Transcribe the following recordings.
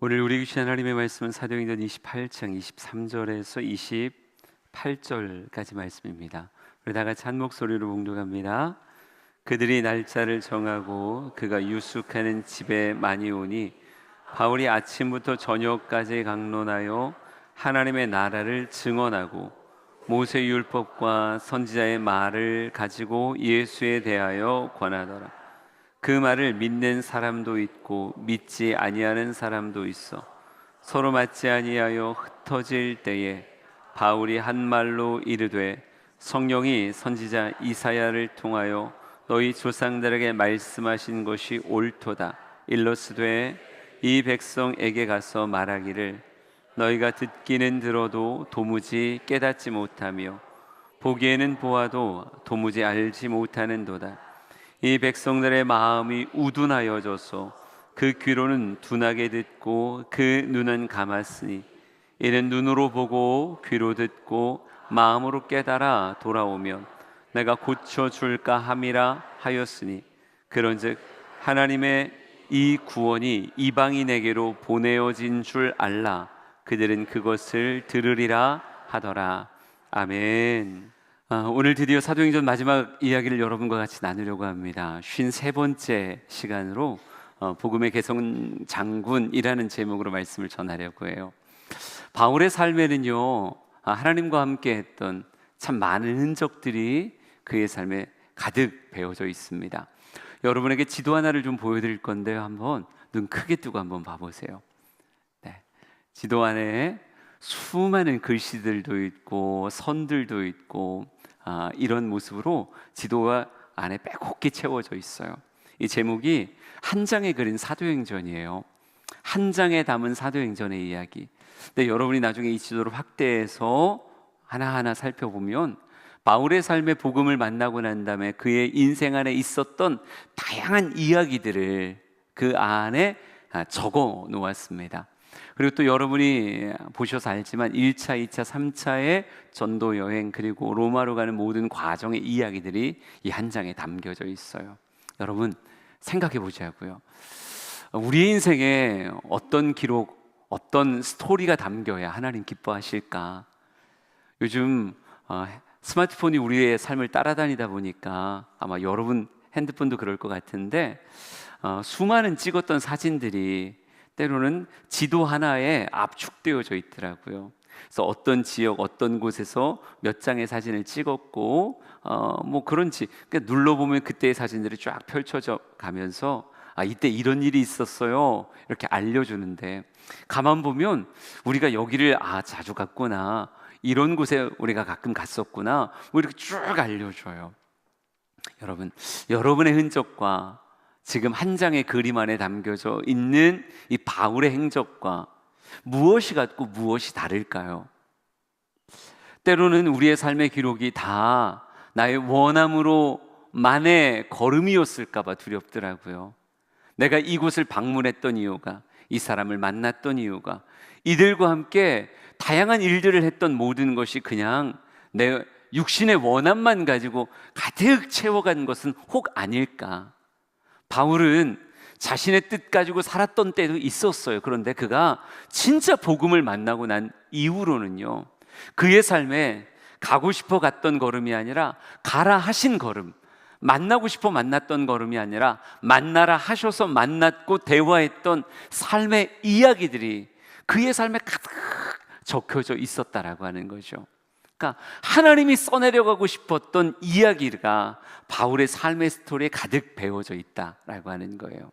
오늘 우리 주신 하나님의 말씀은 사도행전 28장 23절에서 28절까지 말씀입니다. 우리 다 같이 한 목소리로 봉독합니다. 그들이 날짜를 정하고 그가 유숙하는 집에 많이 오니 바울이 아침부터 저녁까지 강론하여 하나님의 나라를 증언하고 모세 율법과 선지자의 말을 가지고 예수에 대하여 권하더라. 그 말을 믿는 사람도 있고 믿지 아니하는 사람도 있어 서로 맞지 아니하여 흩어질 때에 바울이 한 말로 이르되 성령이 선지자 이사야를 통하여 너희 조상들에게 말씀하신 것이 옳도다. 일러스되 이 백성에게 가서 말하기를 너희가 듣기는 들어도 도무지 깨닫지 못하며 보기에는 보아도 도무지 알지 못하는도다. 이 백성들의 마음이 우둔하여져서 그 귀로는 둔하게 듣고 그 눈은 감았으니 이는 눈으로 보고 귀로 듣고 마음으로 깨달아 돌아오면 내가 고쳐줄까 함이라 하였으니 그런즉 하나님의 이 구원이 이방인에게로 보내어진 줄 알라. 그들은 그것을 들으리라 하더라. 아멘. 오늘 드디어 사도행전 마지막 이야기를 여러분과 같이 나누려고 합니다. 53번째 시간으로 복음의 개성 장군이라는 제목으로 말씀을 전하려고 해요. 바울의 삶에는요, 하나님과 함께 했던 참 많은 흔적들이 그의 삶에 가득 배어져 있습니다. 여러분에게 지도 하나를 좀 보여드릴 건데요, 한번 눈 크게 뜨고 한번 봐보세요. 네, 지도 안에 수많은 글씨들도 있고 선들도 있고 이런 모습으로 지도가 안에 빼곡히 채워져 있어요. 이 제목이 한 장에 그린 사도행전이에요. 한 장에 담은 사도행전의 이야기. 근데 여러분이 나중에 이 지도를 확대해서 하나하나 살펴보면 바울의 삶의 복음을 만나고 난 다음에 그의 인생 안에 있었던 다양한 이야기들을 그 안에 적어 놓았습니다. 그리고 또 여러분이 보셔서 알지만 1차, 2차, 3차의 전도 여행 그리고 로마로 가는 모든 과정의 이야기들이 이 한 장에 담겨져 있어요. 여러분 생각해 보자고요. 우리 인생에 어떤 기록, 어떤 스토리가 담겨야 하나님 기뻐하실까? 요즘 스마트폰이 우리의 삶을 따라다니다 보니까 아마 여러분 핸드폰도 그럴 것 같은데 수많은 찍었던 사진들이 때로는 지도 하나에 압축되어져 있더라고요. 그래서 어떤 지역, 어떤 곳에서 몇 장의 사진을 찍었고, 뭐 그런지 그러니까 눌러보면 그때의 사진들이 쫙 펼쳐져 가면서 이때 이런 일이 있었어요. 이렇게 알려주는데 가만 보면 우리가 여기를 자주 갔구나, 이런 곳에 우리가 가끔 갔었구나, 뭐 이렇게 쭉 알려줘요. 여러분, 여러분의 흔적과 지금 한 장의 그림 안에 담겨져 있는 이 바울의 행적과 무엇이 같고 무엇이 다를까요? 때로는 우리의 삶의 기록이 다 나의 원함으로만의 걸음이었을까 봐 두렵더라고요. 내가 이곳을 방문했던 이유가, 이 사람을 만났던 이유가, 이들과 함께 다양한 일들을 했던 모든 것이 그냥 내 육신의 원함만 가지고 가득 채워간 것은 혹 아닐까? 바울은 자신의 뜻 가지고 살았던 때도 있었어요. 그런데 그가 진짜 복음을 만나고 난 이후로는요, 그의 삶에 가고 싶어 갔던 걸음이 아니라 가라 하신 걸음, 만나고 싶어 만났던 걸음이 아니라 만나라 하셔서 만났고 대화했던 삶의 이야기들이 그의 삶에 가득 적혀져 있었다라고 하는 거죠. 그러니까 하나님이 써내려가고 싶었던 이야기가 바울의 삶의 스토리에 가득 배워져 있다라고 하는 거예요.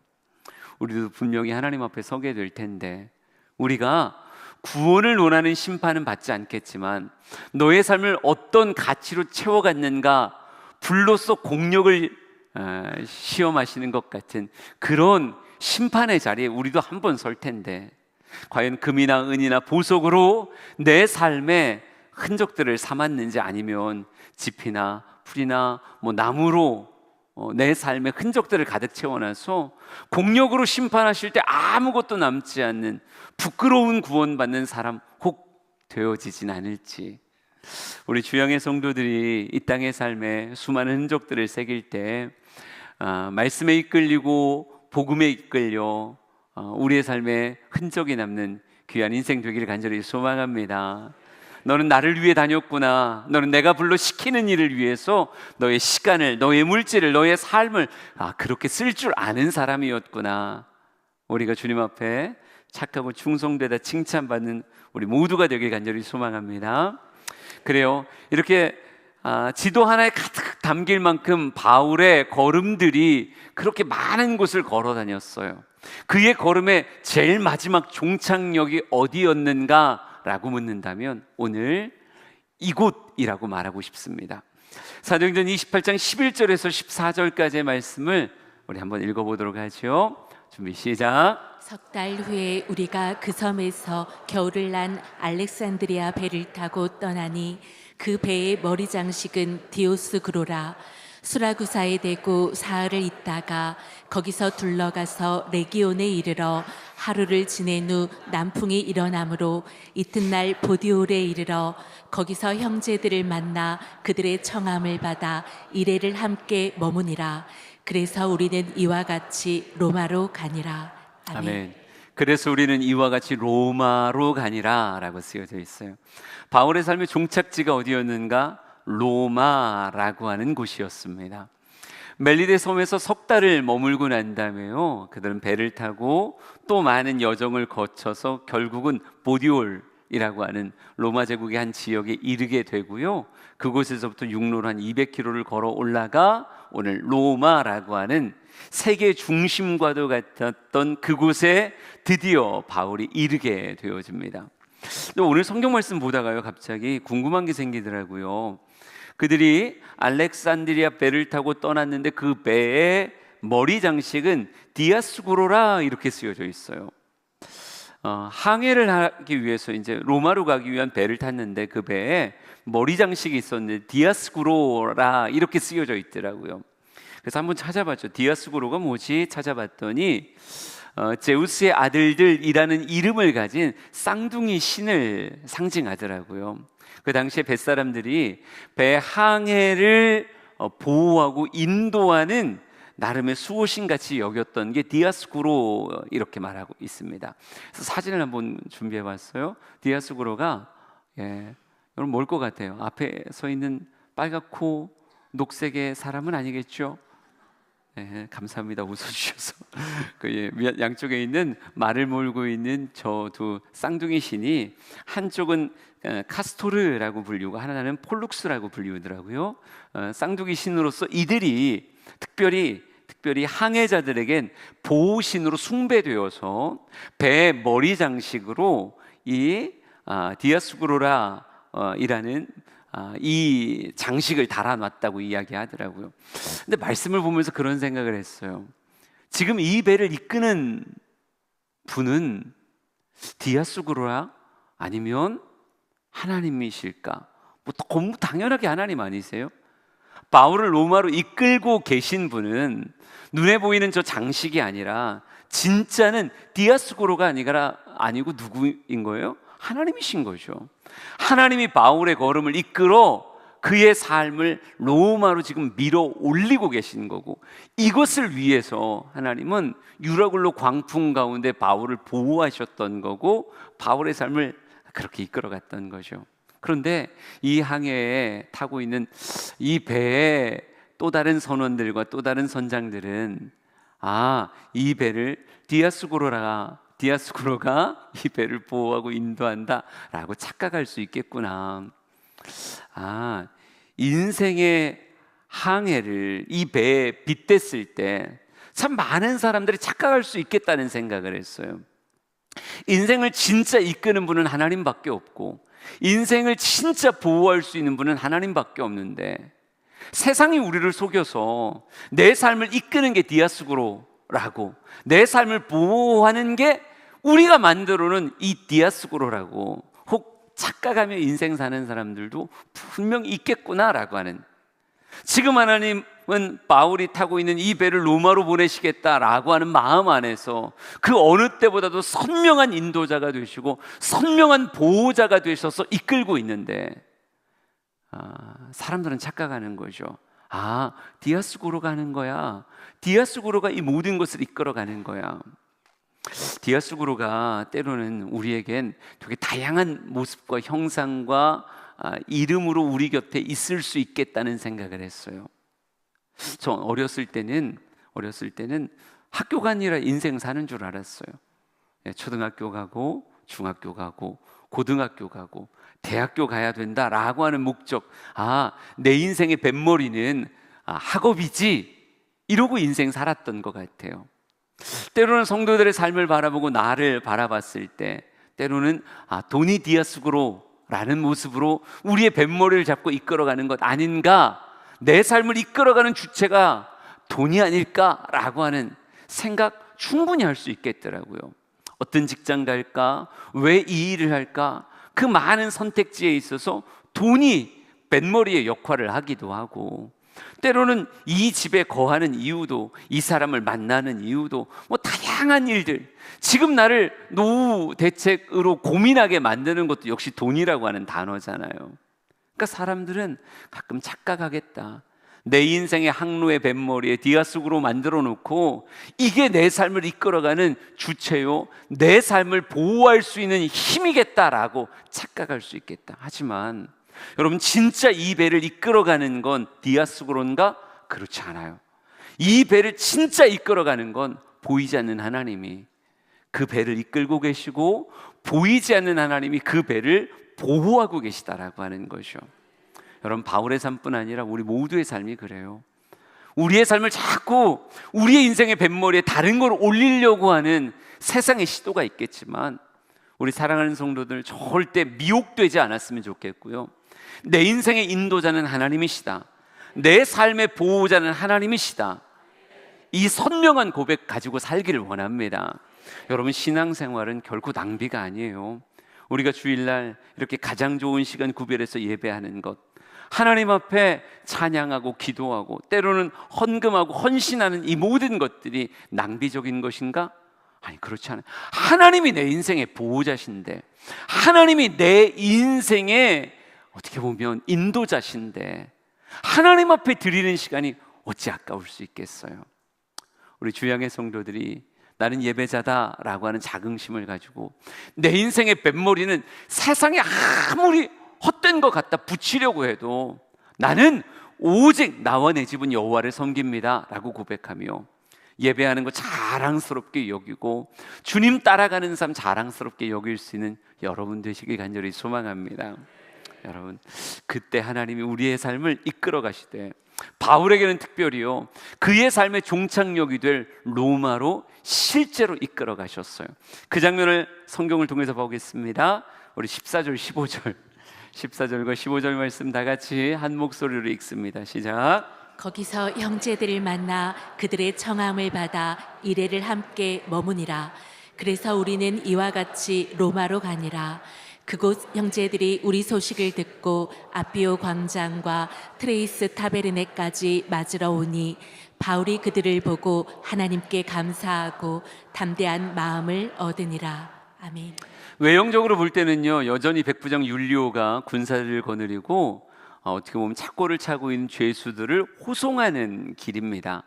우리도 분명히 하나님 앞에 서게 될 텐데 우리가 구원을 원하는 심판은 받지 않겠지만 너의 삶을 어떤 가치로 채워갔는가, 불로써 공력을 시험하시는 것 같은 그런 심판의 자리에 우리도 한번 설 텐데, 과연 금이나 은이나 보석으로 내 삶에 흔적들을 삼았는지, 아니면 짚이나 풀이나 뭐 나무로 내 삶의 흔적들을 가득 채워놔서 공력으로 심판하실 때 아무것도 남지 않는 부끄러운 구원받는 사람 혹 되어지진 않을지. 우리 주양의 성도들이 이 땅의 삶에 수많은 흔적들을 새길 때 말씀에 이끌리고 복음에 이끌려 우리의 삶에 흔적이 남는 귀한 인생 되기를 간절히 소망합니다. 너는 나를 위해 다녔구나. 너는 내가 불러 시키는 일을 위해서 너의 시간을, 너의 물질을, 너의 삶을 그렇게 쓸 줄 아는 사람이었구나. 우리가 주님 앞에 착하고 충성되다 칭찬받는 우리 모두가 되길 간절히 소망합니다. 그래요. 이렇게 지도 하나에 가득 담길 만큼 바울의 걸음들이 그렇게 많은 곳을 걸어 다녔어요. 그의 걸음의 제일 마지막 종착역이 어디였는가라고 묻는다면 오늘 이곳이라고 말하고 싶습니다. 사도행전 28장 11절에서 14절까지의 말씀을 우리 한번 읽어보도록 하죠. 준비 시작. 석 달 후에 우리가 그 섬에서 겨울을 난 알렉산드리아 배를 타고 떠나니 그 배의 머리 장식은 디오스그로라. 수라구사에 대고 사흘을 있다가 거기서 둘러가서 레기온에 이르러 하루를 지낸 후 남풍이 일어나므로 이튿날 보디올에 이르러 거기서 형제들을 만나 그들의 청함을 받아 이레를 함께 머무니라. 그래서 우리는 이와 같이 로마로 가니라. 아멘. 그래서 우리는 이와 같이 로마로 가니라 라고 쓰여져 있어요. 바울의 삶의 종착지가 어디였는가? 로마라고 하는 곳이었습니다. 멜리데 섬에서 석 달을 머물고 난 다음에요, 그들은 배를 타고 또 많은 여정을 거쳐서 결국은 보디올이라고 하는 로마 제국의 한 지역에 이르게 되고요, 그곳에서부터 육로로 한 200km를 걸어 올라가 오늘 로마라고 하는 세계 중심과도 같았던 그곳에 드디어 바울이 이르게 되어집니다. 오늘 성경 말씀 보다가요, 갑자기 궁금한 게 생기더라고요. 그들이 알렉산드리아 배를 타고 떠났는데 그 배의 머리 장식은 디아스구로라 이렇게 쓰여져 있어요. 항해를 하기 위해서 이제 로마로 가기 위한 배를 탔는데 그 배에 머리 장식이 있었는데 디아스구로라 이렇게 쓰여져 있더라고요. 그래서 한번 찾아봤죠. 디아스구로가 뭐지? 찾아봤더니 제우스의 아들들이라는 이름을 가진 쌍둥이 신을 상징하더라고요. 그 당시에 뱃사람들이 배 항해를 보호하고 인도하는 나름의 수호신같이 여겼던 게 디아스구로 이렇게 말하고 있습니다. 그래서 사진을 한번 준비해봤어요. 디아스구로가 여러분 뭘 것 같아요? 앞에 서 있는 빨갛고 녹색의 사람은 아니겠죠? 네, 감사합니다. 웃어주셔서. 양쪽에 있는 말을 몰고 있는 저 두 쌍둥이 신이 한쪽은 카스토르라고 불리고 하나는 폴룩스라고 불리더라고요. 쌍둥이 신으로서 이들이 특별히 항해자들에겐 보호신으로 숭배되어서 배 머리 장식으로 이 디아스구로라 이라는 이 장식을 달아놨다고 이야기하더라고요. 근데 말씀을 보면서 그런 생각을 했어요. 지금 이 배를 이끄는 분은 디아스구로라 아니면 하나님이실까? 너무 당연하게 하나님 아니세요? 바울을 로마로 이끌고 계신 분은 눈에 보이는 저 장식이 아니라 진짜는 디아스구로가 아니고 누구인 거예요? 하나님이신 거죠. 하나님이 바울의 걸음을 이끌어 그의 삶을 로마로 지금 밀어 올리고 계신 거고, 이것을 위해서 하나님은 유라굴로 광풍 가운데 바울을 보호하셨던 거고 바울의 삶을 그렇게 이끌어 갔던 거죠. 그런데 이 항해에 타고 있는 이 배의 또 다른 선원들과 또 다른 선장들은 이 배를 디아스구로가 이 배를 보호하고 인도한다라고 착각할 수 있겠구나. 인생의 항해를 이 배에 빗댔을 때 참 많은 사람들이 착각할 수 있겠다는 생각을 했어요. 인생을 진짜 이끄는 분은 하나님밖에 없고 인생을 진짜 보호할 수 있는 분은 하나님밖에 없는데, 세상이 우리를 속여서 내 삶을 이끄는 게 디아스구로라고, 내 삶을 보호하는 게 우리가 만들어놓은 이 디아스구로라고 혹 착각하며 인생 사는 사람들도 분명 있겠구나라고 하는, 지금 하나님은 바울이 타고 있는 이 배를 로마로 보내시겠다라고 하는 마음 안에서 그 어느 때보다도 선명한 인도자가 되시고 선명한 보호자가 되셔서 이끌고 있는데, 사람들은 착각하는 거죠. 디아스구로가 하는 거야. 디아스구로가 이 모든 것을 이끌어가는 거야. 디아스고로가 때로는 우리에겐 되게 다양한 모습과 형상과 이름으로 우리 곁에 있을 수 있겠다는 생각을 했어요. 저 어렸을 때는 학교가 아니라 인생 사는 줄 알았어요. 초등학교 가고 중학교 가고 고등학교 가고 대학교 가야 된다라고 하는 목적, 내 인생의 뱃머리는 학업이지, 이러고 인생 살았던 것 같아요. 때로는 성도들의 삶을 바라보고 나를 바라봤을 때 때로는 도니 디아스고로라는 모습으로 우리의 뱃머리를 잡고 이끌어가는 것 아닌가, 내 삶을 이끌어가는 주체가 돈이 아닐까라고 하는 생각 충분히 할 수 있겠더라고요. 어떤 직장 갈까? 왜 이 일을 할까? 그 많은 선택지에 있어서 돈이 뱃머리의 역할을 하기도 하고, 때로는 이 집에 거하는 이유도, 이 사람을 만나는 이유도, 다양한 일들, 지금 나를 노후 대책으로 고민하게 만드는 것도 역시 돈이라고 하는 단어잖아요. 그러니까 사람들은 가끔 착각하겠다. 내 인생의 항로의 뱃머리에 디아스고로 만들어 놓고 이게 내 삶을 이끌어가는 주체요, 내 삶을 보호할 수 있는 힘이겠다라고 착각할 수 있겠다. 하지만 여러분, 진짜 이 배를 이끌어가는 건 디아스고로인가? 그렇지 않아요. 이 배를 진짜 이끌어가는 건 보이지 않는 하나님이 그 배를 이끌고 계시고, 보이지 않는 하나님이 그 배를 보호하고 계시다라고 하는 것이요. 여러분, 바울의 삶뿐 아니라 우리 모두의 삶이 그래요. 우리의 삶을 자꾸 우리의 인생의 뱃머리에 다른 걸 올리려고 하는 세상의 시도가 있겠지만, 우리 사랑하는 성도들 절대 미혹되지 않았으면 좋겠고요. 내 인생의 인도자는 하나님이시다, 내 삶의 보호자는 하나님이시다, 이 선명한 고백 가지고 살기를 원합니다. 여러분, 신앙생활은 결코 낭비가 아니에요. 우리가 주일날 이렇게 가장 좋은 시간 구별해서 예배하는 것, 하나님 앞에 찬양하고 기도하고 때로는 헌금하고 헌신하는 이 모든 것들이 낭비적인 것인가? 아니, 그렇지 않아요. 하나님이 내 인생의 보호자신데, 하나님이 내 인생의 어떻게 보면 인도자신데, 하나님 앞에 드리는 시간이 어찌 아까울 수 있겠어요. 우리 주양의 성도들이 나는 예배자다라고 하는 자긍심을 가지고 내 인생의 뱃머리는 세상에 아무리 헛된 것 갖다 붙이려고 해도 나는 오직 나와 내 집은 여호와를 섬깁니다 라고 고백하며 예배하는 거 자랑스럽게 여기고 주님 따라가는 삶 자랑스럽게 여길 수 있는 여러분 되시길 간절히 소망합니다. 여러분, 그때 하나님이 우리의 삶을 이끌어 가시되, 바울에게는 특별히요, 그의 삶의 종착역이 될 로마로 실제로 이끌어 가셨어요. 그 장면을 성경을 통해서 보겠습니다. 우리 14절 15절 14절과 15절 말씀 다 같이 한 목소리로 읽습니다. 시작. 거기서 형제들을 만나 그들의 청함을 받아 이레를 함께 머무니라. 그래서 우리는 이와 같이 로마로 가니라. 그곳 형제들이 우리 소식을 듣고 아비오 광장과 트레이스 타베르네까지 맞으러 오니 바울이 그들을 보고 하나님께 감사하고 담대한 마음을 얻으니라. 아멘. 외형적으로 볼 때는요, 여전히 백부장 율리오가 군사를 거느리고 어떻게 보면 착고를 차고 있는 죄수들을 호송하는 길입니다.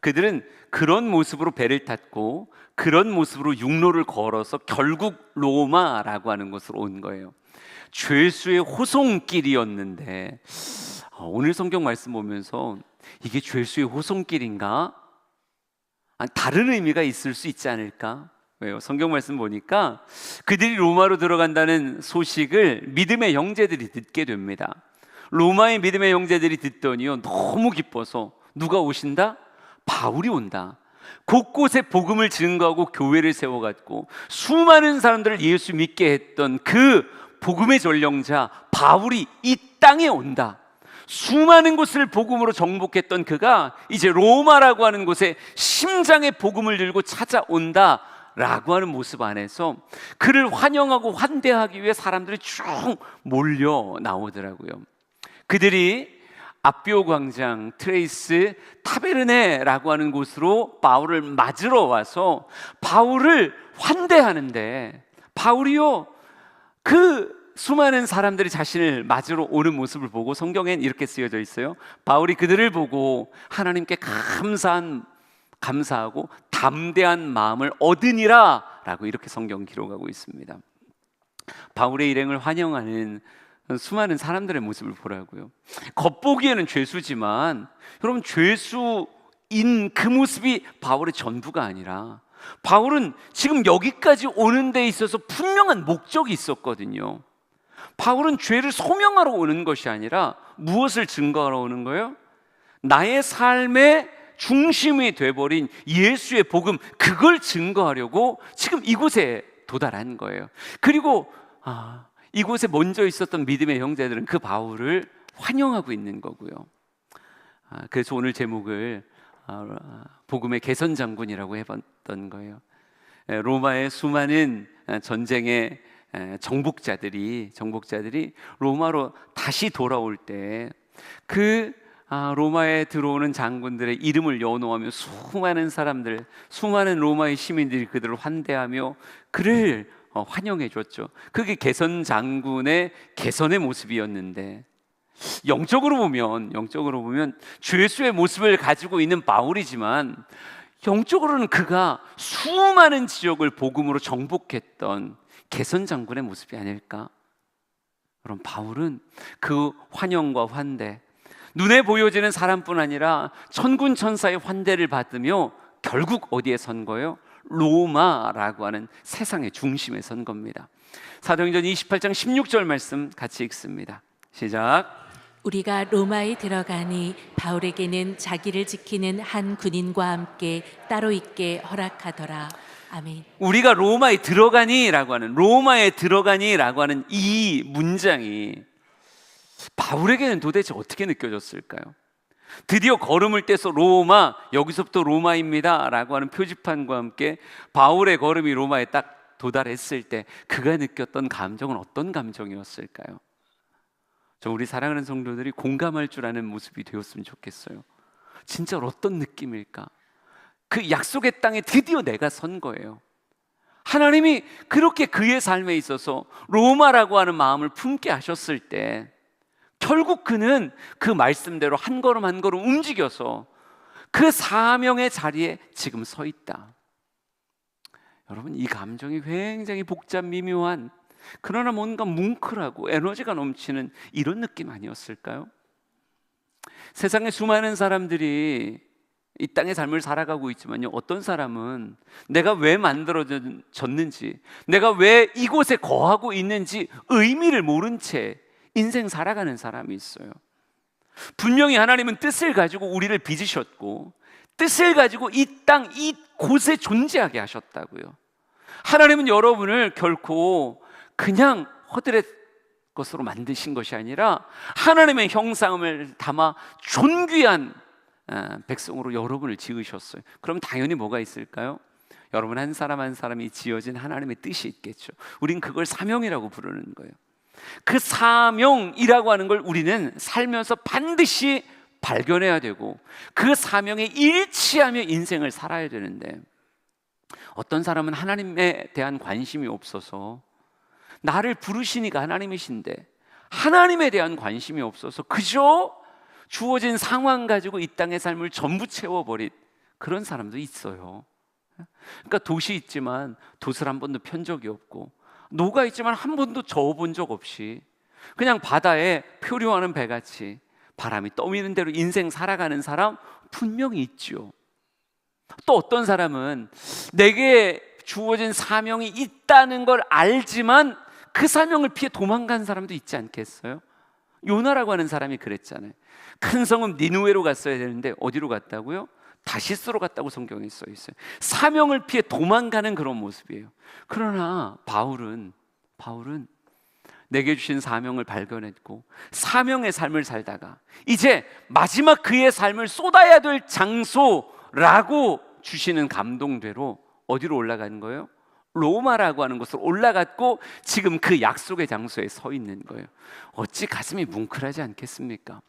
그들은 그런 모습으로 배를 탔고 그런 모습으로 육로를 걸어서 결국 로마라고 하는 곳으로 온 거예요. 죄수의 호송길이었는데 오늘 성경 말씀 보면서 이게 죄수의 호송길인가? 다른 의미가 있을 수 있지 않을까? 왜요? 성경 말씀 보니까 그들이 로마로 들어간다는 소식을 믿음의 형제들이 듣게 됩니다. 로마의 믿음의 형제들이 듣더니요, 너무 기뻐서 누가 오신다? 바울이 온다. 곳곳에 복음을 증거하고 교회를 세워갔고 수많은 사람들을 예수 믿게 했던 그 복음의 전령자 바울이 이 땅에 온다. 수많은 곳을 복음으로 정복했던 그가 이제 로마라고 하는 곳에 심장의 복음을 들고 찾아온다 라고 하는 모습 안에서 그를 환영하고 환대하기 위해 사람들이 쭉 몰려 나오더라고요. 그들이 아비오 광장, 트레이스, 타베르네라고 하는 곳으로 바울을 맞으러 와서 바울을 환대하는데, 바울이요, 그 수많은 사람들이 자신을 맞으러 오는 모습을 보고 성경엔 이렇게 쓰여져 있어요. 바울이 그들을 보고 하나님께 감사하고 담대한 마음을 얻으니라 라고 이렇게 성경 기록하고 있습니다. 바울의 일행을 환영하는 수많은 사람들의 모습을 보라고요. 겉보기에는 죄수지만 여러분, 죄수인 그 모습이 바울의 전부가 아니라 바울은 지금 여기까지 오는 데 있어서 분명한 목적이 있었거든요. 바울은 죄를 소명하러 오는 것이 아니라 무엇을 증거하러 오는 거예요? 나의 삶의 중심이 돼버린 예수의 복음, 그걸 증거하려고 지금 이곳에 도달한 거예요. 그리고 이곳에 먼저 있었던 믿음의 형제들은 그 바울을 환영하고 있는 거고요. 그래서 오늘 제목을 복음의 개선장군이라고 해봤던 거예요. 로마의 수많은 전쟁의 정복자들이 로마로 다시 돌아올 때 그 로마에 들어오는 장군들의 이름을 연호하며 수많은 사람들, 수많은 로마의 시민들이 그들을 환대하며 그를 환영해 줬죠. 그게 개선장군의 개선의 모습이었는데, 영적으로 보면 죄수의 모습을 가지고 있는 바울이지만 영적으로는 그가 수많은 지역을 복음으로 정복했던 개선장군의 모습이 아닐까? 그럼 바울은 그 환영과 환대, 눈에 보여지는 사람뿐 아니라 천군 천사의 환대를 받으며 결국 어디에 선 거예요? 로마라고 하는 세상의 중심에 선 겁니다. 사도행전 28장 16절 말씀 같이 읽습니다. 시작. 우리가 로마에 들어가니 바울에게는 자기를 지키는 한 군인과 함께 따로 있게 허락하더라. 아멘. 우리가 로마에 들어가니라고 하는 이 문장이 바울에게는 도대체 어떻게 느껴졌을까요? 드디어 걸음을 떼서 로마, 여기서부터 로마입니다 라고 하는 표지판과 함께 바울의 걸음이 로마에 딱 도달했을 때 그가 느꼈던 감정은 어떤 감정이었을까요? 우리 사랑하는 성도들이 공감할 줄 아는 모습이 되었으면 좋겠어요. 진짜로 어떤 느낌일까? 그 약속의 땅에 드디어 내가 선 거예요. 하나님이 그렇게 그의 삶에 있어서 로마라고 하는 마음을 품게 하셨을 때 결국 그는 그 말씀대로 한 걸음 한 걸음 움직여서 그 사명의 자리에 지금 서 있다. 여러분, 이 감정이 굉장히 복잡 미묘한, 그러나 뭔가 뭉클하고 에너지가 넘치는 이런 느낌 아니었을까요? 세상에 수많은 사람들이 이 땅의 삶을 살아가고 있지만요, 어떤 사람은 내가 왜 만들어졌는지, 내가 왜 이곳에 거하고 있는지 의미를 모른 채 인생 살아가는 사람이 있어요. 분명히 하나님은 뜻을 가지고 우리를 빚으셨고 뜻을 가지고 이 땅, 이곳에 존재하게 하셨다고요. 하나님은 여러분을 결코 그냥 허들의 것으로 만드신 것이 아니라 하나님의 형상을 담아 존귀한 백성으로 여러분을 지으셨어요. 그럼 당연히 뭐가 있을까요? 여러분 한 사람 한 사람이 지어진 하나님의 뜻이 있겠죠. 우린 그걸 사명이라고 부르는 거예요. 그 사명이라고 하는 걸 우리는 살면서 반드시 발견해야 되고 그 사명에 일치하며 인생을 살아야 되는데, 어떤 사람은 하나님에 대한 관심이 없어서, 나를 부르시니까 하나님이신데 하나님에 대한 관심이 없어서 그저 주어진 상황 가지고 이 땅의 삶을 전부 채워버린 그런 사람도 있어요. 그러니까 돛이 있지만 돛을 한 번도 편 적이 없고, 노가 있지만 한 번도 저어본 적 없이 그냥 바다에 표류하는 배같이 바람이 떠미는 대로 인생 살아가는 사람 분명히 있죠. 또 어떤 사람은 내게 주어진 사명이 있다는 걸 알지만 그 사명을 피해 도망간 사람도 있지 않겠어요? 요나라고 하는 사람이 그랬잖아요. 큰 성읍 니느웨로 갔어야 되는데 어디로 갔다고요? 다시스로 갔다고 성경에 써 있어요. 사명을 피해 도망가는 그런 모습이에요. 그러나 바울은 내게 주신 사명을 발견했고 사명의 삶을 살다가 이제 마지막 그의 삶을 쏟아야 될 장소라고 주시는 감동대로 어디로 올라가는 거예요? 로마라고 하는 곳으로 올라갔고 지금 그 약속의 장소에 서 있는 거예요. 어찌 가슴이 뭉클하지 않겠습니까?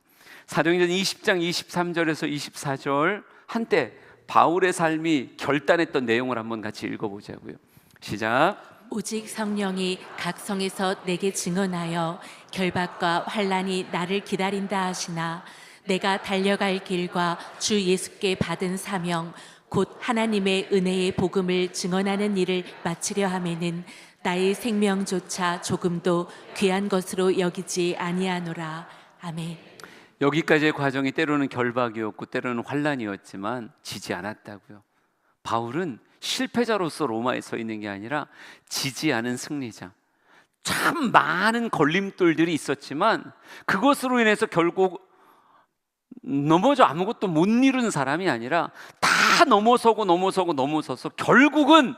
사도행전 20장 23절에서 24절 한때 바울의 삶이 결단했던 내용을 한번 같이 읽어보자고요. 시작. 오직 성령이 각 성에서 내게 증언하여 결박과 환난이 나를 기다린다 하시나 내가 달려갈 길과 주 예수께 받은 사명 곧 하나님의 은혜의 복음을 증언하는 일을 마치려 하면은 나의 생명조차 조금도 귀한 것으로 여기지 아니하노라. 아멘. 여기까지의 과정이 때로는 결박이었고 때로는 환란이었지만 지지 않았다고요. 바울은 실패자로서 로마에 서 있는 게 아니라 지지 않은 승리자. 참 많은 걸림돌들이 있었지만 그것으로 인해서 결국 넘어져 아무것도 못 이룬 사람이 아니라 다 넘어서서 결국은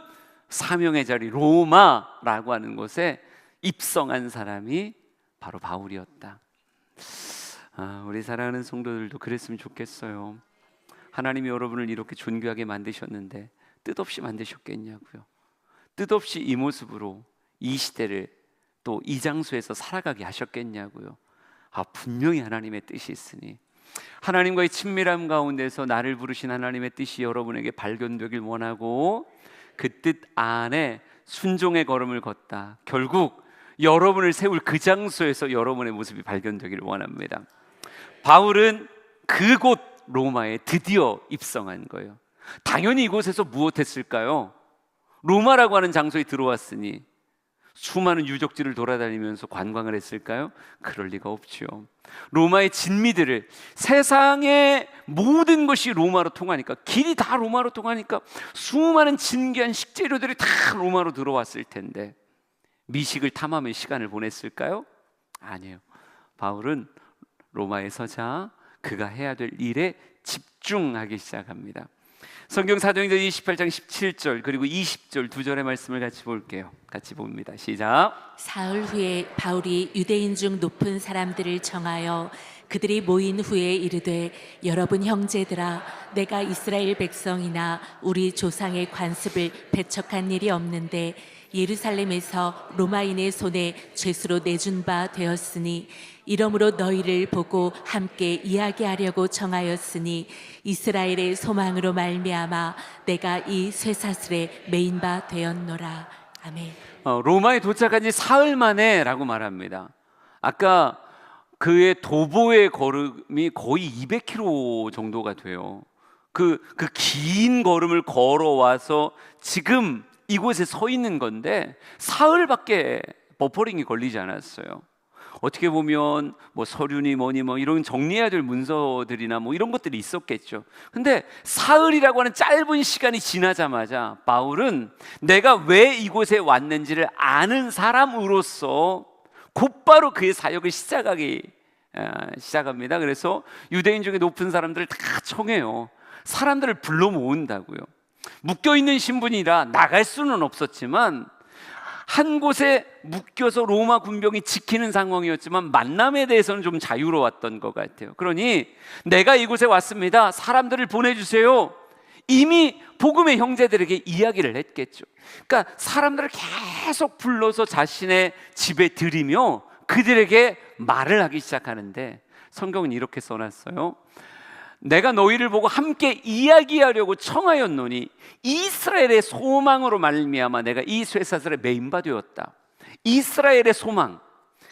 사명의 자리 로마라고 하는 곳에 입성한 사람이 바로 바울이었다. 우리 사랑하는 성도들도 그랬으면 좋겠어요. 하나님이 여러분을 이렇게 존귀하게 만드셨는데 뜻없이 만드셨겠냐고요. 뜻없이 이 모습으로 이 시대를 또 이 장소에서 살아가게 하셨겠냐고요. 분명히 하나님의 뜻이 있으니 하나님과의 친밀함 가운데서 나를 부르신 하나님의 뜻이 여러분에게 발견되길 원하고 그 뜻 안에 순종의 걸음을 걷다 결국 여러분을 세울 그 장소에서 여러분의 모습이 발견되기를 원합니다. 바울은 그곳 로마에 드디어 입성한 거예요. 당연히 이곳에서 무엇했을까요? 로마라고 하는 장소에 들어왔으니 수많은 유적지를 돌아다니면서 관광을 했을까요? 그럴 리가 없죠. 로마의 진미들을, 세상의 모든 것이 로마로 통하니까, 길이 다 로마로 통하니까 수많은 진귀한 식재료들이 다 로마로 들어왔을 텐데 미식을 탐하며 시간을 보냈을까요? 아니에요. 바울은 로마에 서자 그가 해야 될 일에 집중하기 시작합니다. 성경 사도행전 28장 17절 그리고 20절 두 절의 말씀을 같이 볼게요. 같이 봅니다. 시작. 사흘 후에 바울이 유대인 중 높은 사람들을 청하여 그들이 모인 후에 이르되 여러분 형제들아 내가 이스라엘 백성이나 우리 조상의 관습을 배척한 일이 없는데 예루살렘에서 로마인의 손에 죄수로 내준 바 되었으니 이러므로 너희를 보고 함께 이야기하려고 청하였으니 이스라엘의 소망으로 말미암아 내가 이 쇠사슬에 매인 바 되었노라. 아멘. 로마에 도착한 지 사흘 만에 라고 말합니다. 아까 그의 도보의 걸음이 거의 200km 정도가 돼요. 그 긴 걸음을 걸어와서 지금 이곳에 서 있는 건데 사흘밖에 버퍼링이 걸리지 않았어요. 어떻게 보면 뭐 서류니 뭐니 뭐 이런 정리해야 될 문서들이나 뭐 이런 것들이 있었겠죠. 근데 사흘이라고 하는 짧은 시간이 지나자마자 바울은 내가 왜 이곳에 왔는지를 아는 사람으로서 곧바로 그의 사역을 시작합니다. 그래서 유대인 중에 높은 사람들을 다 청해요. 사람들을 불러 모은다고요. 묶여있는 신분이라 나갈 수는 없었지만 한 곳에 묶여서 로마 군병이 지키는 상황이었지만 만남에 대해서는 좀 자유로웠던 것 같아요. 그러니 내가 이곳에 왔습니다. 사람들을 보내주세요. 이미 복음의 형제들에게 이야기를 했겠죠. 그러니까 사람들을 계속 불러서 자신의 집에 들이며 그들에게 말을 하기 시작하는데 성경은 이렇게 써놨어요. 내가 너희를 보고 함께 이야기하려고 청하였노니 이스라엘의 소망으로 말미암아 내가 이 쇠사슬에 매인 바 되었다. 이스라엘의 소망,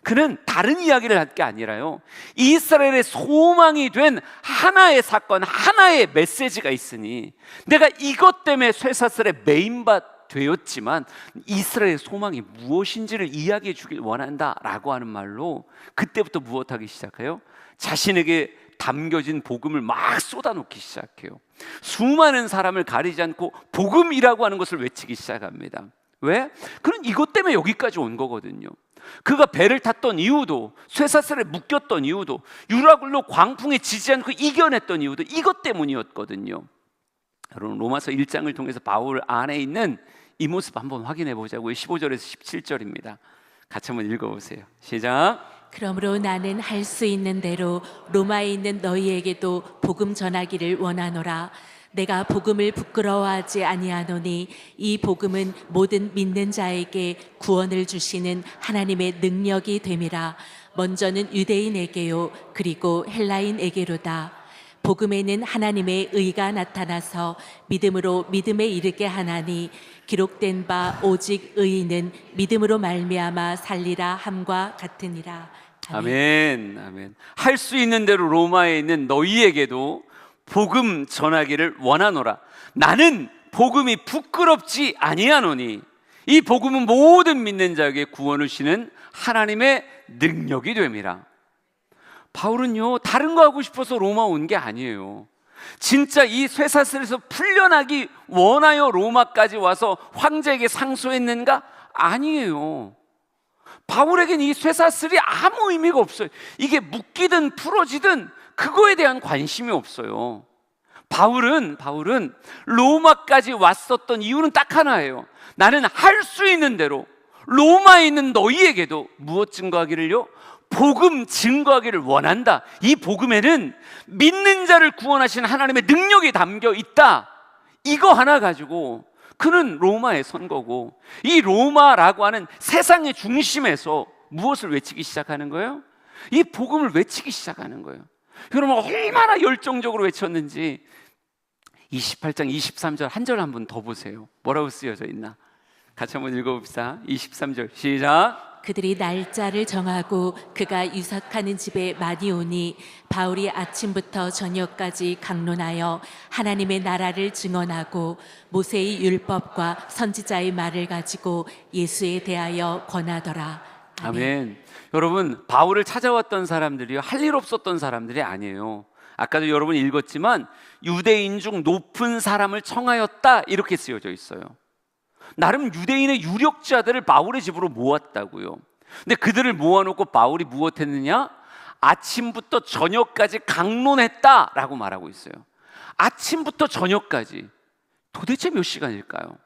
그는 다른 이야기를 할 게 아니라요, 이스라엘의 소망이 된 하나의 사건, 하나의 메시지가 있으니 내가 이것 때문에 쇠사슬에 매인 바 되었지만 이스라엘의 소망이 무엇인지를 이야기해 주길 원한다 라고 하는 말로 그때부터 무엇하기 시작해요? 자신에게 담겨진 복음을 막 쏟아놓기 시작해요. 수많은 사람을 가리지 않고 복음이라고 하는 것을 외치기 시작합니다. 왜? 그는 이것 때문에 여기까지 온 거거든요. 그가 배를 탔던 이유도, 쇠사슬에 묶였던 이유도, 유라굴로 광풍에 지지 않고 이겨냈던 이유도 이것 때문이었거든요. 여러분, 로마서 1장을 통해서 바울 안에 있는 이 모습 한번 확인해 보자고요. 15절에서 17절입니다. 같이 한번 읽어보세요. 시작. 그러므로 나는 할 수 있는 대로 로마에 있는 너희에게도 복음 전하기를 원하노라. 내가 복음을 부끄러워하지 아니하노니 이 복음은 모든 믿는 자에게 구원을 주시는 하나님의 능력이 됨이라. 먼저는 유대인에게요 그리고 헬라인에게로다. 복음에는 하나님의 의가 나타나서 믿음으로 믿음에 이르게 하나니 기록된 바 오직 의인은 믿음으로 말미암아 살리라 함과 같으니라. 아멘. 아멘. 할 수 있는 대로 로마에 있는 너희에게도 복음 전하기를 원하노라. 나는 복음이 부끄럽지 아니하노니 이 복음은 모든 믿는 자에게 구원을 주시는 하나님의 능력이 됨이라. 바울은요, 다른 거 하고 싶어서 로마 온 게 아니에요. 진짜 이 쇠사슬에서 풀려나기 원하여 로마까지 와서 황제에게 상소했는가? 아니에요. 바울에겐 이 쇠사슬이 아무 의미가 없어요. 이게 묶이든 풀어지든 그거에 대한 관심이 없어요. 바울은 로마까지 왔었던 이유는 딱 하나예요. 나는 할 수 있는 대로 로마에 있는 너희에게도 무엇 증거하기를요? 복음 증거하기를 원한다. 이 복음에는 믿는 자를 구원하시는 하나님의 능력이 담겨 있다. 이거 하나 가지고 그는 로마에 선 거고, 이 로마라고 하는 세상의 중심에서 무엇을 외치기 시작하는 거예요? 이 복음을 외치기 시작하는 거예요. 여러분 얼마나 열정적으로 외쳤는지 28장 23절 한 절 한번 더 보세요. 뭐라고 쓰여져 있나? 같이 한번 읽어봅시다. 23절 시작. 그들이 날짜를 정하고 그가 유sak하는 집에 많이 오니 바울이 아침부터 저녁까지 강론하여 하나님의 나라를 증언하고 모세의 율법과 선지자의 말을 가지고 예수에 대하여 권하더라. 아멘. 여러분, 바울을 찾아왔던 사람들이요, 할 일 없었던 사람들이 아니에요. 아까도 여러분 읽었지만 유대인 중 높은 사람을 청하였다 이렇게 쓰여져 있어요. 나름 유대인의 유력자들을 바울의 집으로 모았다고요. 근데 그들을 모아놓고 바울이 무엇했느냐? 아침부터 저녁까지 강론했다라고 말하고 있어요. 아침부터 저녁까지 도대체 몇 시간일까요?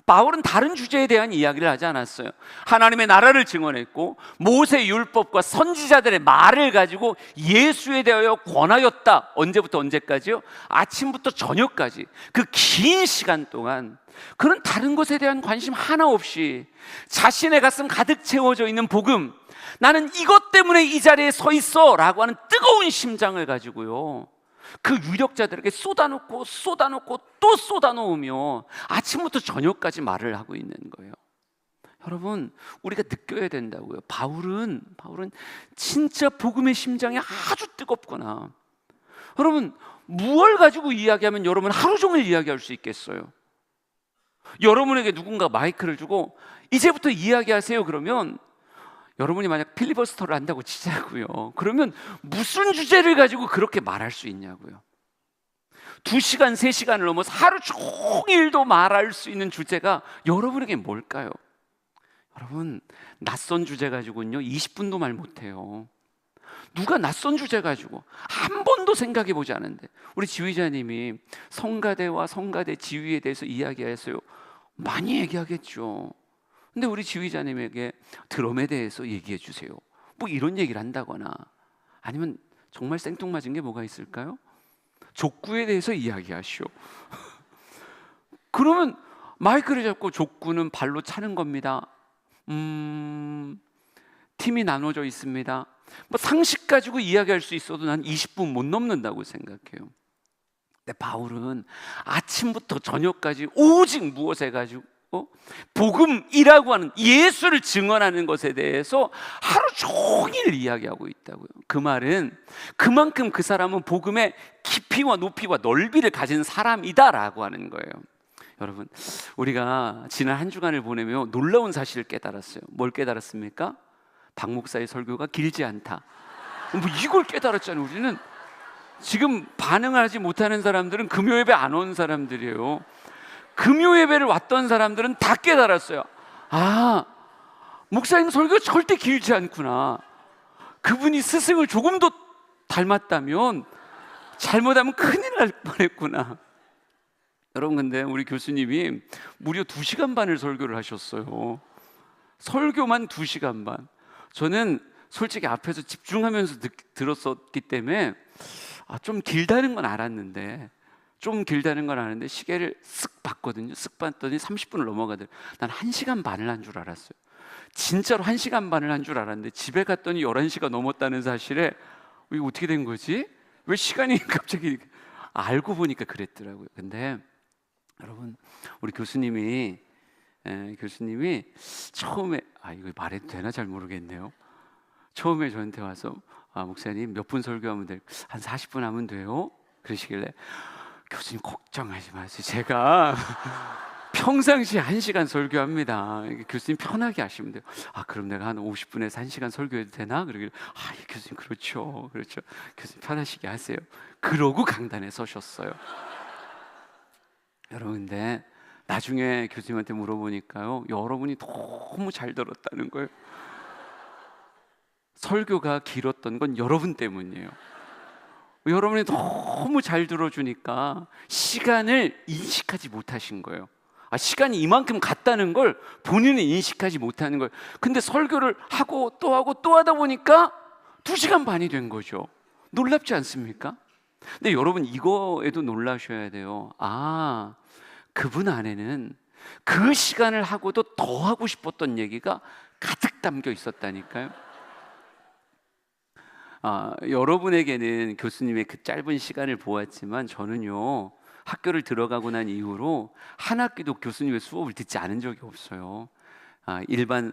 바울은 다른 주제에 대한 이야기를 하지 않았어요. 하나님의 나라를 증언했고 모세 율법과 선지자들의 말을 가지고 예수에 대하여 권하였다. 언제부터 언제까지요? 아침부터 저녁까지 그 긴 시간 동안 그는 다른 것에 대한 관심 하나 없이 자신의 가슴 가득 채워져 있는 복음, 나는 이것 때문에 이 자리에 서 있어 라고 하는 뜨거운 심장을 가지고요, 그 유력자들에게 쏟아놓고 또 쏟아놓으며 아침부터 저녁까지 말을 하고 있는 거예요. 여러분, 우리가 느껴야 된다고요. 바울은 진짜 복음의 심장이 아주 뜨겁구나. 여러분, 무엇을 가지고 이야기하면 여러분 하루 종일 이야기할 수 있겠어요? 여러분에게 누군가 마이크를 주고 이제부터 이야기하세요 그러면, 여러분이 만약 필리버스터를 한다고 치자고요, 그러면 무슨 주제를 가지고 그렇게 말할 수 있냐고요. 2시간, 3시간을 넘어서 하루 종일도 말할 수 있는 주제가 여러분에게 뭘까요? 여러분, 낯선 주제 가지고는요 20분도 말 못해요. 누가 낯선 주제 가지고 한 번도 생각해 보지 않은데, 우리 지휘자님이 성가대와 성가대 지휘에 대해서 이야기했어요. 많이 얘기하겠죠. 근데 우리 지휘자님에게 드럼에 대해서 얘기해 주세요, 뭐 이런 얘기를 한다거나, 아니면 정말 생뚱맞은 게 뭐가 있을까요? 족구에 대해서 이야기하시오. 그러면 마이크를 잡고 족구는 발로 차는 겁니다. 팀이 나눠져 있습니다. 뭐 상식 가지고 이야기할 수 있어도 난 20분 못 넘는다고 생각해요. 근데 바울은 아침부터 저녁까지 오직 무엇에 가지고 복음이라고 하는 예수를 증언하는 것에 대해서 하루 종일 이야기하고 있다고요. 그 말은 그만큼 그 사람은 복음의 깊이와 높이와 넓이를 가진 사람이다라고 하는 거예요. 여러분, 우리가 지난 한 주간을 보내며 놀라운 사실을 깨달았어요. 뭘 깨달았습니까? 박 목사의 설교가 길지 않다. 뭐 이걸 깨달았잖아요. 우리는 지금 반응하지 못하는 사람들은 금요 예배 안 온 사람들이에요. 금요 예배를 왔던 사람들은 다 깨달았어요. 아, 목사님 설교 절대 길지 않구나. 그분이 스승을 조금 더 닮았다면 잘못하면 큰일 날 뻔했구나. 여러분, 근데 우리 교수님이 무려 2시간 반을 설교를 하셨어요. 설교만 2시간 반. 저는 솔직히 앞에서 집중하면서 들었었기 때문에 좀 길다는 건 알았는데 시계를 쓱 봤거든요. 쓱 봤더니 30분을 넘어가더라고요. 난 1시간 반을 한 줄 알았어요. 진짜로 1시간 반을 한 줄 알았는데 집에 갔더니 11시가 넘었다는 사실에 이거 어떻게 된 거지? 왜 시간이 갑자기, 알고 보니까 그랬더라고요. 근데 여러분, 우리 교수님이 처음에, 이거 말해도 되나 잘 모르겠네요. 처음에 저한테 와서 목사님 몇 분 설교하면 돼요? 한 40분 하면 돼요? 그러시길래 교수님 걱정하지 마세요. 제가 평상시에 1시간 설교합니다. 교수님 편하게 하시면 돼요. 그럼 내가 한 50분에서 1시간 설교해도 되나? 그러길래 예, 교수님 그렇죠. 교수님 편하시게 하세요. 그러고 강단에 서셨어요. 여러분, 근데 나중에 교수님한테 물어보니까요, 여러분이 너무 잘 들었다는 거예요. 설교가 길었던 건 여러분 때문이에요. 여러분이 너무 잘 들어주니까 시간을 인식하지 못하신 거예요. 시간이 이만큼 갔다는 걸 본인은 인식하지 못하는 거예요. 근데 설교를 하고 또 하고 또 하다 보니까 2시간 반이 된 거죠. 놀랍지 않습니까? 근데 여러분, 이거에도 놀라셔야 돼요. 그분 안에는 그 시간을 하고도 더 하고 싶었던 얘기가 가득 담겨 있었다니까요. 여러분에게는 교수님의 그 짧은 시간을 보았지만, 저는요, 학교를 들어가고 난 이후로 한 학기도 교수님의 수업을 듣지 않은 적이 없어요. 일반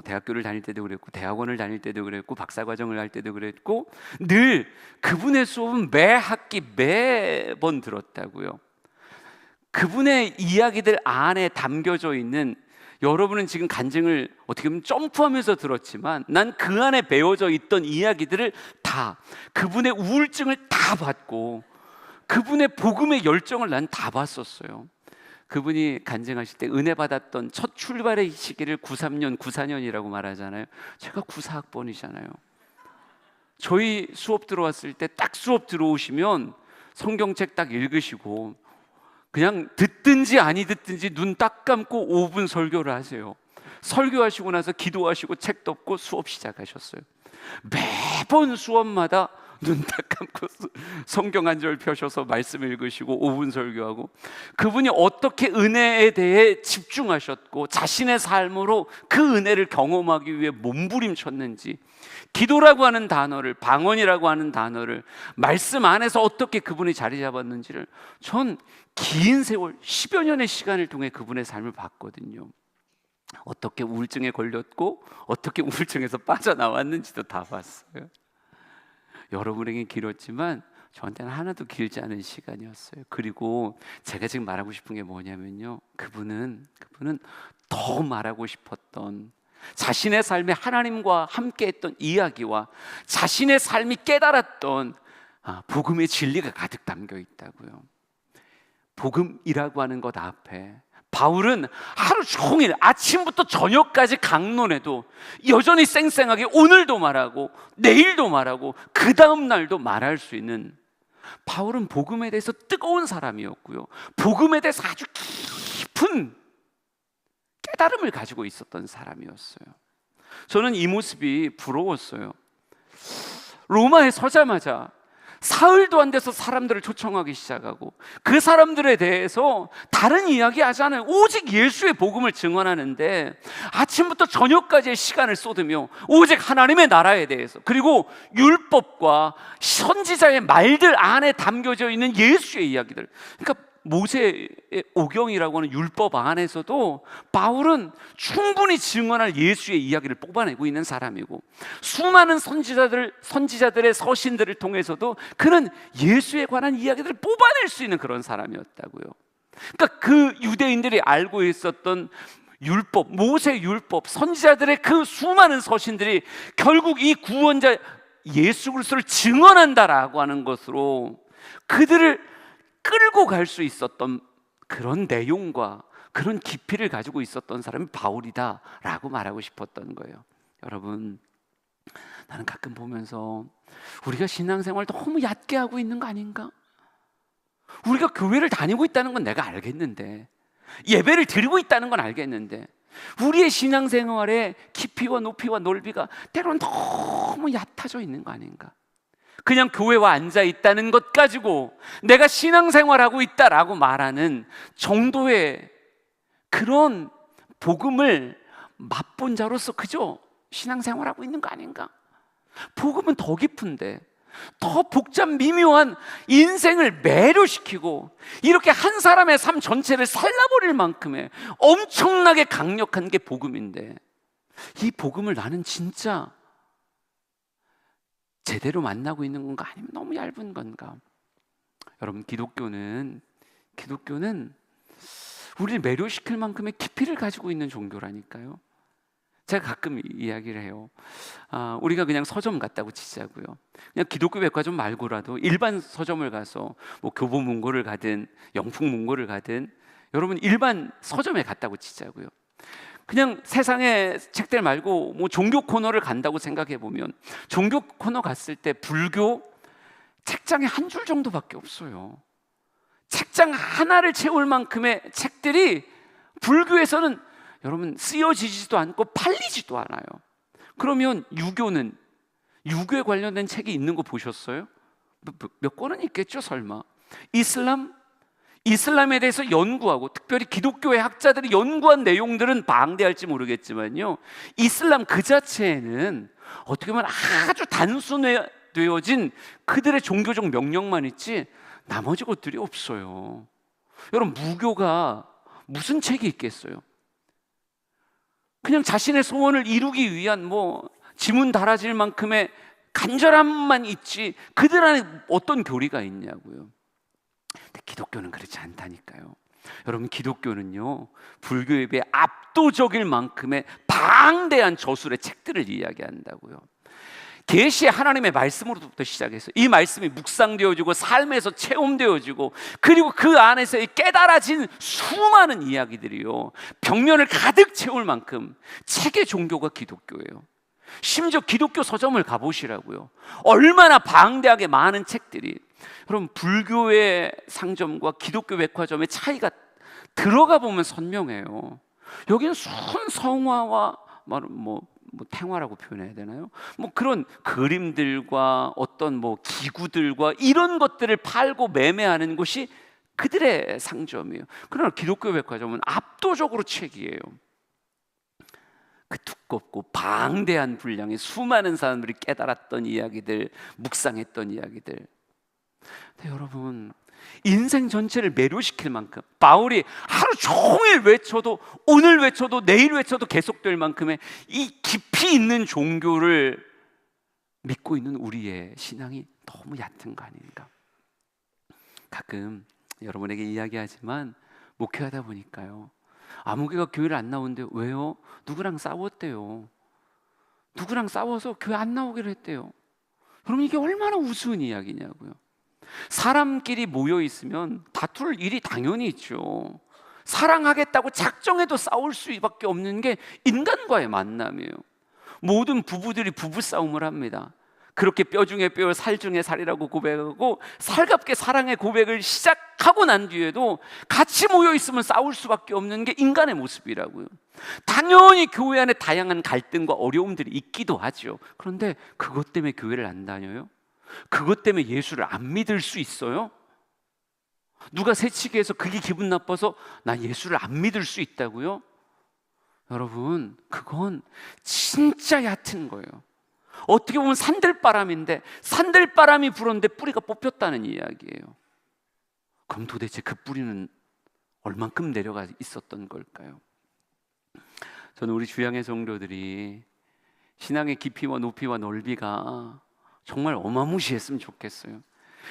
대학교를 다닐 때도 그랬고, 대학원을 다닐 때도 그랬고, 박사과정을 할 때도 그랬고, 늘 그분의 수업은 매 학기 매번 들었다고요. 그분의 이야기들 안에 담겨져 있는, 여러분은 지금 간증을 어떻게 보면 점프하면서 들었지만, 난 그 안에 배워져 있던 이야기들을 다, 그분의 우울증을 다 봤고, 그분의 복음의 열정을 난 다 봤었어요. 그분이 간증하실 때 은혜 받았던 첫 출발의 시기를 93년, 94년이라고 말하잖아요. 제가 94학번이잖아요. 저희 수업 들어왔을 때 딱 수업 들어오시면 성경책 딱 읽으시고 그냥 듣든지 아니 듣든지 눈 딱 감고 5분 설교를 하세요. 설교하시고 나서 기도하시고 책 덮고 수업 시작하셨어요. 매번 수업마다 눈 딱 감고 성경 한 절 펴셔서 말씀 읽으시고 5분 설교하고, 그분이 어떻게 은혜에 대해 집중하셨고 자신의 삶으로 그 은혜를 경험하기 위해 몸부림쳤는지, 기도라고 하는 단어를, 방언이라고 하는 단어를 말씀 안에서 어떻게 그분이 자리 잡았는지를 전 긴 세월 10여 년의 시간을 통해 그분의 삶을 봤거든요. 어떻게 우울증에 걸렸고 어떻게 우울증에서 빠져나왔는지도 다 봤어요. 여러분에게 길었지만 저한테는 하나도 길지 않은 시간이었어요. 그리고 제가 지금 말하고 싶은 게 뭐냐면요, 그분은 더 말하고 싶었던, 자신의 삶에 하나님과 함께했던 이야기와 자신의 삶이 깨달았던 복음의 진리가 가득 담겨 있다고요. 복음이라고 하는 것 앞에 바울은 하루 종일 아침부터 저녁까지 강론해도 여전히 쌩쌩하게 오늘도 말하고 내일도 말하고 그 다음 날도 말할 수 있는, 바울은 복음에 대해서 뜨거운 사람이었고요, 복음에 대해서 아주 깊은 깨달음을 가지고 있었던 사람이었어요. 저는 이 모습이 부러웠어요. 로마에 서자마자 사흘도 안 돼서 사람들을 초청하기 시작하고, 그 사람들에 대해서 다른 이야기 하지 않아요. 오직 예수의 복음을 증언하는데 아침부터 저녁까지의 시간을 쏟으며 오직 하나님의 나라에 대해서, 그리고 율법과 선지자의 말들 안에 담겨져 있는 예수의 이야기들, 그러니까 모세의 오경이라고 하는 율법 안에서도 바울은 충분히 증언할 예수의 이야기를 뽑아내고 있는 사람이고, 수많은 선지자들의 서신들을 통해서도 그는 예수에 관한 이야기들을 뽑아낼 수 있는 그런 사람이었다고요. 그러니까 그 유대인들이 알고 있었던 율법, 모세 율법, 선지자들의 그 수많은 서신들이 결국 이 구원자 예수 그리스도를 증언한다라고 하는 것으로 그들을 끌고 갈 수 있었던 그런 내용과 그런 깊이를 가지고 있었던 사람이 바울이다라고 말하고 싶었던 거예요. 여러분, 나는 가끔 보면서 우리가 신앙생활 너무 얕게 하고 있는 거 아닌가? 우리가 교회를 다니고 있다는 건 내가 알겠는데, 예배를 드리고 있다는 건 알겠는데, 우리의 신앙생활의 깊이와 높이와 넓이가 때로는 너무 얕아져 있는 거 아닌가? 그냥 교회와 앉아 있다는 것 가지고 내가 신앙생활하고 있다라고 말하는 정도의 그런 복음을 맛본 자로서 그저 신앙생활하고 있는 거 아닌가? 복음은 더 깊은데, 더 복잡 미묘한 인생을 매료시키고 이렇게 한 사람의 삶 전체를 살라버릴 만큼의 엄청나게 강력한 게 복음인데, 이 복음을 나는 진짜 제대로 만나고 있는 건가, 아니면 너무 얇은 건가? 여러분, 기독교는 우리를 매료시킬 만큼의 깊이를 가지고 있는 종교라니까요. 제가 가끔 이야기를 해요. 우리가 그냥 서점 갔다고 치자고요. 그냥 기독교 백화점 말고라도 일반 서점을 가서 뭐 교보문고를 가든 영풍문고를 가든 여러분 일반 서점에 갔다고 치자고요. 그냥 세상의 책들 말고 뭐 종교 코너를 간다고 생각해 보면 종교 코너 갔을 때 불교 책장에 한 줄 정도밖에 없어요. 책장 하나를 채울 만큼의 책들이 불교에서는 여러분 쓰여지지도 않고 팔리지도 않아요. 그러면 유교에 관련된 책이 있는 거 보셨어요? 몇 권은 있겠죠, 설마. 이슬람에 대해서 연구하고 특별히 기독교의 학자들이 연구한 내용들은 방대할지 모르겠지만요, 이슬람 그 자체에는 어떻게 보면 아주 단순되어진 그들의 종교적 명령만 있지 나머지 것들이 없어요. 여러분, 무교가 무슨 책이 있겠어요? 그냥 자신의 소원을 이루기 위한 뭐 지문 달아질 만큼의 간절함만 있지 그들 안에 어떤 교리가 있냐고요. 근데 기독교는 그렇지 않다니까요. 여러분, 기독교는요 불교에 비해 압도적일 만큼의 방대한 저술의 책들을 이야기한다고요. 계시의 하나님의 말씀으로부터 시작해서 이 말씀이 묵상되어지고 삶에서 체험되어지고 그리고 그 안에서 깨달아진 수많은 이야기들이요 벽면을 가득 채울 만큼 책의 종교가 기독교예요. 심지어 기독교 서점을 가보시라고요. 얼마나 방대하게 많은 책들이. 여러분, 불교의 상점과 기독교 백화점의 차이가 들어가 보면 선명해요. 여기는 순성화와 뭐 탱화라고 표현해야 되나요? 뭐 그런 그림들과 어떤 뭐 기구들과 이런 것들을 팔고 매매하는 곳이 그들의 상점이에요. 그러나 기독교 백화점은 압도적으로 책이에요. 그 두껍고 방대한 분량의 수많은 사람들이 깨달았던 이야기들, 묵상했던 이야기들. 근데 여러분, 인생 전체를 매료시킬 만큼 바울이 하루 종일 외쳐도 오늘 외쳐도 내일 외쳐도 계속될 만큼의 이 깊이 있는 종교를 믿고 있는 우리의 신앙이 너무 얕은 거 아닌가. 가끔 여러분에게 이야기하지만 목회하다 보니까요, 아무개가 교회를 안 나오는데 왜요? 누구랑 싸웠대요. 누구랑 싸워서 교회 안 나오기로 했대요. 여러분, 이게 얼마나 우스운 이야기냐고요. 사람끼리 모여 있으면 다툴 일이 당연히 있죠. 사랑하겠다고 작정해도 싸울 수밖에 없는 게 인간과의 만남이에요. 모든 부부들이 부부싸움을 합니다. 그렇게 뼈 중에 뼈, 살 중에 살이라고 고백하고 살갑게 사랑의 고백을 시작하고 난 뒤에도 같이 모여 있으면 싸울 수밖에 없는 게 인간의 모습이라고요. 당연히 교회 안에 다양한 갈등과 어려움들이 있기도 하죠. 그런데 그것 때문에 교회를 안 다녀요? 그것 때문에 예수를 안 믿을 수 있어요? 누가 새치기 해서 그게 기분 나빠서 나 예수를 안 믿을 수 있다고요? 여러분, 그건 진짜 얕은 거예요. 어떻게 보면 산들바람인데 산들바람이 불었는데 뿌리가 뽑혔다는 이야기예요. 그럼 도대체 그 뿌리는 얼만큼 내려가 있었던 걸까요? 저는 우리 주양의 성도들이 신앙의 깊이와 높이와 넓이가 정말 어마무시했으면 좋겠어요.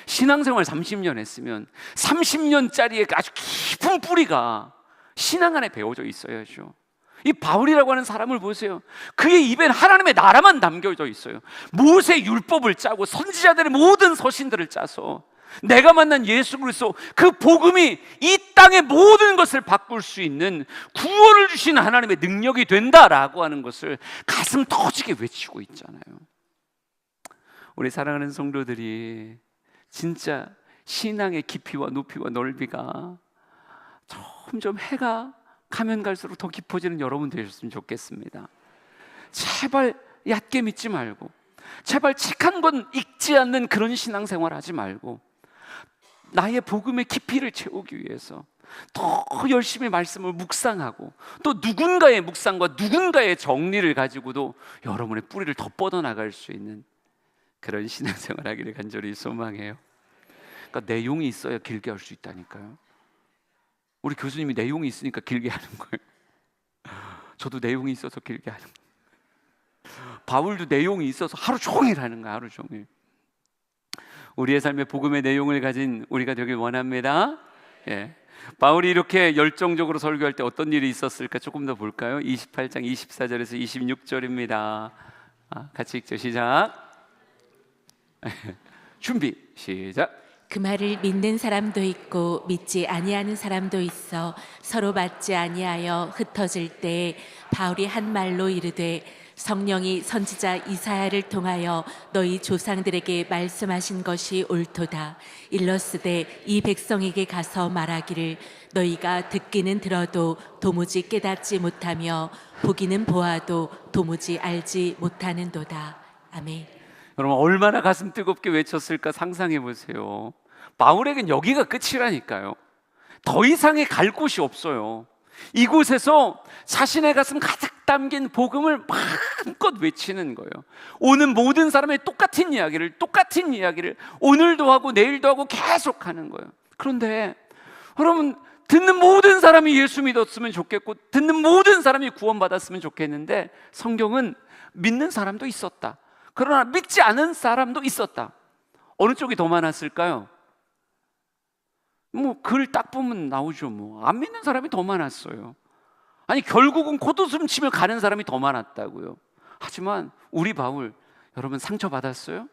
신앙생활 30년 했으면 30년짜리의 아주 깊은 뿌리가 신앙 안에 배어져 있어야죠. 이 바울이라고 하는 사람을 보세요. 그의 입엔 하나님의 나라만 담겨져 있어요. 모세 율법을 짜고 선지자들의 모든 서신들을 짜서 내가 만난 예수 그리스도 그 복음이 이 땅의 모든 것을 바꿀 수 있는 구원을 주시는 하나님의 능력이 된다라고 하는 것을 가슴 터지게 외치고 있잖아요. 우리 사랑하는 성도들이 진짜 신앙의 깊이와 높이와 넓이가 점점 해가 가면 갈수록 더 깊어지는 여러분 되셨으면 좋겠습니다. 제발 얕게 믿지 말고, 제발 책 한 권 읽지 않는 그런 신앙생활 하지 말고, 나의 복음의 깊이를 채우기 위해서 더 열심히 말씀을 묵상하고 또 누군가의 묵상과 누군가의 정리를 가지고도 여러분의 뿌리를 더 뻗어나갈 수 있는 그런 신앙생활 하기를 간절히 소망해요. 그러니까 내용이 있어야 길게 할 수 있다니까요. 우리 교수님이 내용이 있으니까 길게 하는 거예요. 저도 내용이 있어서 길게 하는 거예요. 바울도 내용이 있어서 하루 종일 하는 거예요. 하루 종일. 우리의 삶의 복음의 내용을 가진 우리가 되길 원합니다. 예. 바울이 이렇게 열정적으로 설교할 때 어떤 일이 있었을까 조금 더 볼까요? 28장 24절에서 26절입니다. 같이 읽죠. 시작. 준비. 시작. 그 말을 믿는 사람도 있고 믿지 아니하는 사람도 있어 서로 맞지 아니하여 흩어질 때 바울이 한 말로 이르되 성령이 선지자 이사야를 통하여 너희 조상들에게 말씀하신 것이 옳도다. 일러스되 이 백성에게 가서 말하기를 너희가 듣기는 들어도 도무지 깨닫지 못하며 보기는 보아도 도무지 알지 못하는도다. 아멘. 여러분 얼마나 가슴 뜨겁게 외쳤을까 상상해 보세요. 바울에겐 여기가 끝이라니까요. 더 이상의 갈 곳이 없어요. 이곳에서 자신의 가슴 가득 담긴 복음을 마음껏 외치는 거예요. 오는 모든 사람의 똑같은 이야기를 오늘도 하고 내일도 하고 계속 하는 거예요. 그런데 여러분, 듣는 모든 사람이 예수 믿었으면 좋겠고 듣는 모든 사람이 구원받았으면 좋겠는데 성경은 믿는 사람도 있었다. 그러나 믿지 않은 사람도 있었다. 어느 쪽이 더 많았을까요? 글 딱 보면 나오죠. 안 믿는 사람이 더 많았어요. 아니 결국은 콧웃음 치며 가는 사람이 더 많았다고요. 하지만 우리 바울, 여러분 상처받았어요?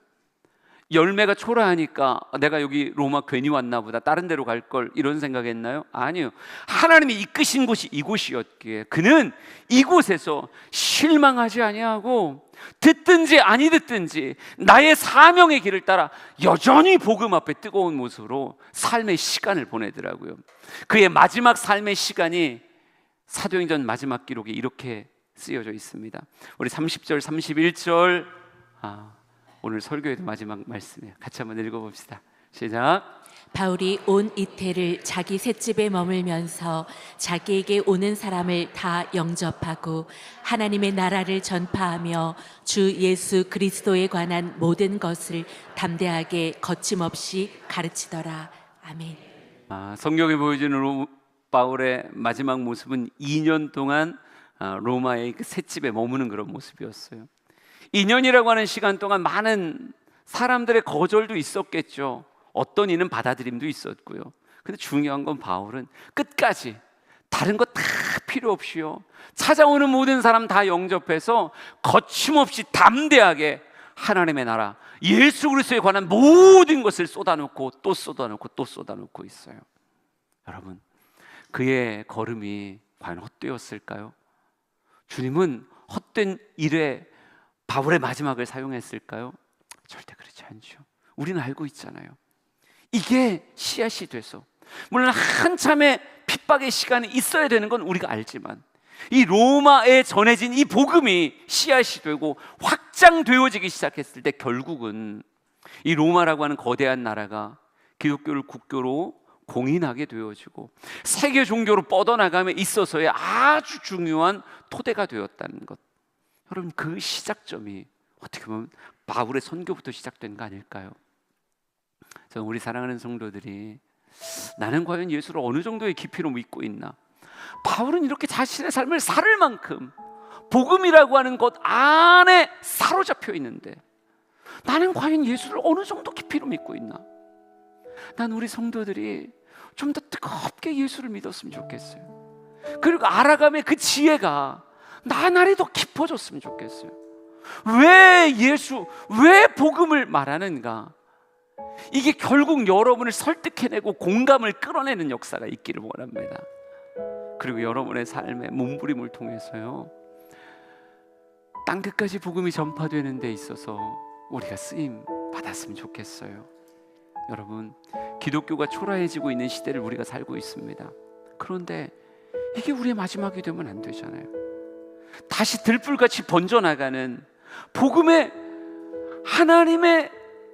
열매가 초라하니까 내가 여기 로마 괜히 왔나 보다, 다른 데로 갈 걸, 이런 생각했나요? 아니요. 하나님이 이끄신 곳이 이곳이었기에 그는 이곳에서 실망하지 아니하고 듣든지 아니 듣든지 나의 사명의 길을 따라 여전히 복음 앞에 뜨거운 모습으로 삶의 시간을 보내더라고요. 그의 마지막 삶의 시간이 사도행전 마지막 기록에 이렇게 쓰여져 있습니다. 우리 30절 31절 오늘 설교의 마지막 말씀이에요. 같이 한번 읽어봅시다. 시작. 바울이 온 이태를 자기 셋집에 머물면서 자기에게 오는 사람을 다 영접하고 하나님의 나라를 전파하며 주 예수 그리스도에 관한 모든 것을 담대하게 거침없이 가르치더라. 아멘. 성경에 보여주는 바울의 마지막 모습은 2년 동안 로마의 그 셋집에 머무는 그런 모습이었어요. 2년이라고 하는 시간 동안 많은 사람들의 거절도 있었겠죠. 어떤 이는 받아들임도 있었고요. 근데 중요한 건 바울은 끝까지 다른 거 다 필요 없이요, 찾아오는 모든 사람 다 영접해서 거침없이 담대하게 하나님의 나라, 예수 그리스도에 관한 모든 것을 쏟아놓고 또 쏟아놓고 또 쏟아놓고 있어요. 여러분, 그의 걸음이 과연 헛되었을까요? 주님은 헛된 일에 바울의 마지막을 사용했을까요? 절대 그렇지 않죠. 우리는 알고 있잖아요. 이게 씨앗이 돼서, 물론 한참의 핍박의 시간이 있어야 되는 건 우리가 알지만, 이 로마에 전해진 이 복음이 씨앗이 되고 확장되어지기 시작했을 때 결국은 이 로마라고 하는 거대한 나라가 기독교를 국교로 공인하게 되어지고 세계 종교로 뻗어나감에 있어서의 아주 중요한 토대가 되었다는 것. 여러분, 그 시작점이 어떻게 보면 바울의 선교부터 시작된 거 아닐까요? 저는 우리 사랑하는 성도들이 나는 과연 예수를 어느 정도의 깊이로 믿고 있나? 바울은 이렇게 자신의 삶을 살을 만큼 복음이라고 하는 것 안에 사로잡혀 있는데 나는 과연 예수를 어느 정도 깊이로 믿고 있나? 난 우리 성도들이 좀 더 뜨겁게 예수를 믿었으면 좋겠어요. 그리고 알아감의 그 지혜가 나날이 더 깊어졌으면 좋겠어요. 왜 복음을 말하는가? 이게 결국 여러분을 설득해내고 공감을 끌어내는 역사가 있기를 원합니다. 그리고 여러분의 삶의 몸부림을 통해서요, 땅끝까지 복음이 전파되는 데 있어서 우리가 쓰임 받았으면 좋겠어요. 여러분, 기독교가 초라해지고 있는 시대를 우리가 살고 있습니다. 그런데 이게 우리의 마지막이 되면 안 되잖아요. 다시 들불같이 번져나가는 복음의 하나님의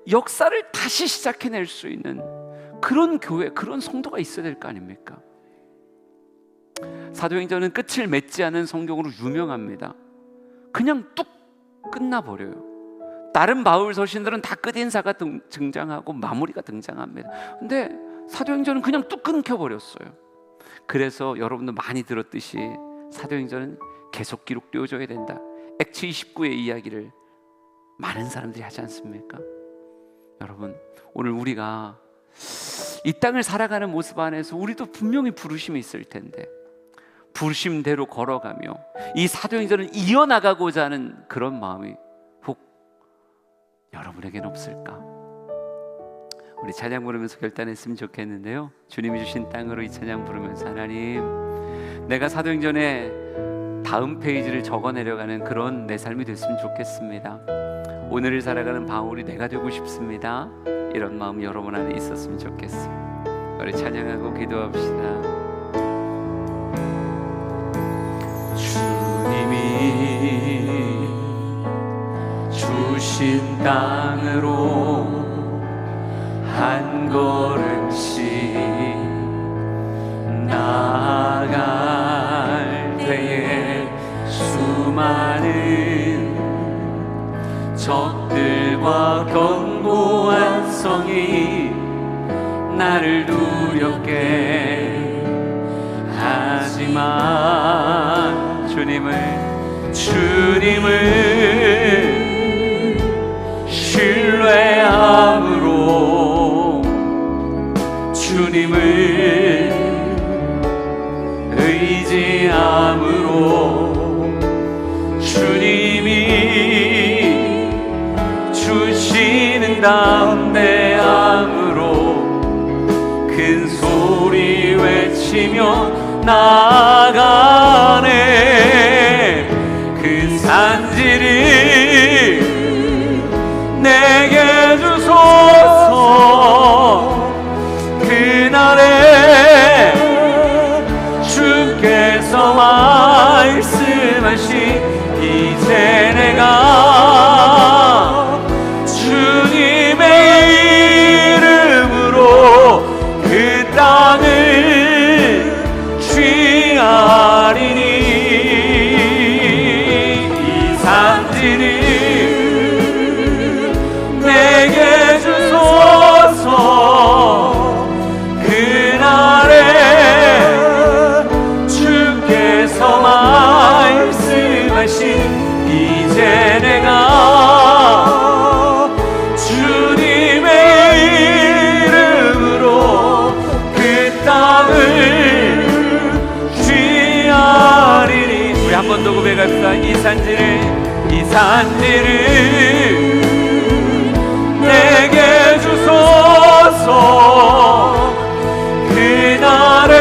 역사를 다시 시작해낼 수 있는 그런 교회, 그런 성도가 있어야 될 거 아닙니까? 사도행전은 끝을 맺지 않은 성경으로 유명합니다. 그냥 뚝 끝나버려요. 다른 바울 서신들은 다 끝인사가 등장하고 마무리가 등장합니다. 근데 사도행전은 그냥 뚝 끊겨버렸어요. 그래서 여러분도 많이 들었듯이 사도행전은 계속 기록되어져야 된다. 액트 29의 이야기를 많은 사람들이 하지 않습니까? 여러분, 오늘 우리가 이 땅을 살아가는 모습 안에서 우리도 분명히 부르심이 있을 텐데 부르심대로 걸어가며 이 사도행전을 이어나가고자 하는 그런 마음이 혹 여러분에게는 없을까? 우리 찬양 부르면서 결단했으면 좋겠는데요, 주님이 주신 땅으로 이 찬양 부르면서 하나님, 내가 사도행전에 다음 페이지를 적어내려가는 그런 내 삶이 됐으면 좋겠습니다. 오늘을 살아가는 바울이 내가 되고 싶습니다. 이런 마음 여러분 안에 있었으면 좋겠습니다. 우리 찬양하고 기도합시다. 주님이 주신 땅으로 한 걸음씩 나아갈 때에 수많은 적들과 견고한 성이 나를 두렵게 하지만 주님을 신뢰함으로 주님을 의지함으로 주님이 주시는 담대함으로 큰 소리 외치며 나아가네. 그 산지를 내게 주소서. 그날에 주께서 말씀하신 이제 내가 주님의 이름으로 그 땅을 취하리니 이 산지를 내게 주소서. 그날에 주께서 말씀하신 이제 내가 주님의 이름으로 그 땅을 취하리니. 우리 한 번 더 고백합시다. 이 산지를 내게 주소서. 그날에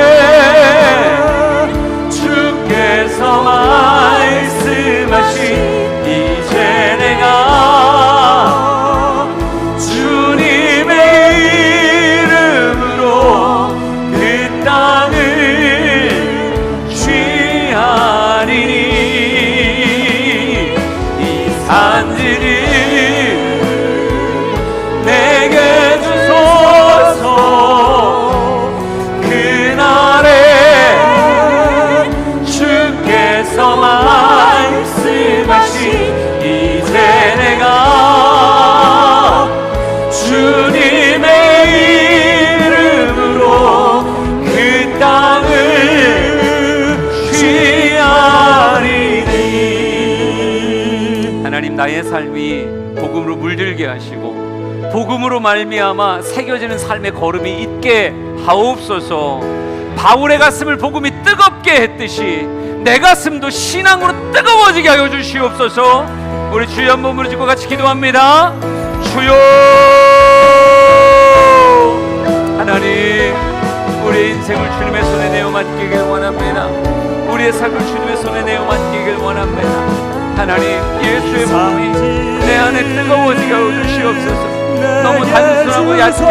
주께서 말씀하신 이제 내가 주님의 이름으로 그 땅을 취하리니 이 산지를 내게 주소서. 그날에 주께서 말씀하신 이제 내가 주님의 이름으로 그 땅을 취하리니. 하나님, 나의 삶이 복음으로 물들게 하시고 복음으로 말미암아 새겨지는 삶의 걸음이 있게 하옵소서. 바울의 가슴을 복음이 뜨겁게 했듯이 내 가슴도 신앙으로 뜨거워지게 하여 주시옵소서. 우리 주여 한번 부르짖고 같이 기도합니다. 주여. 하나님, 우리의 인생을 주님의 손에 내어 맡기길 원합니다. 우리의 삶을 주님의 손에 내어 맡기길 원합니다. 하나님, 예수의 복음이 내 안에 뜨거워지게 하여 주시옵소서. 너무 단순하고 얕게 예수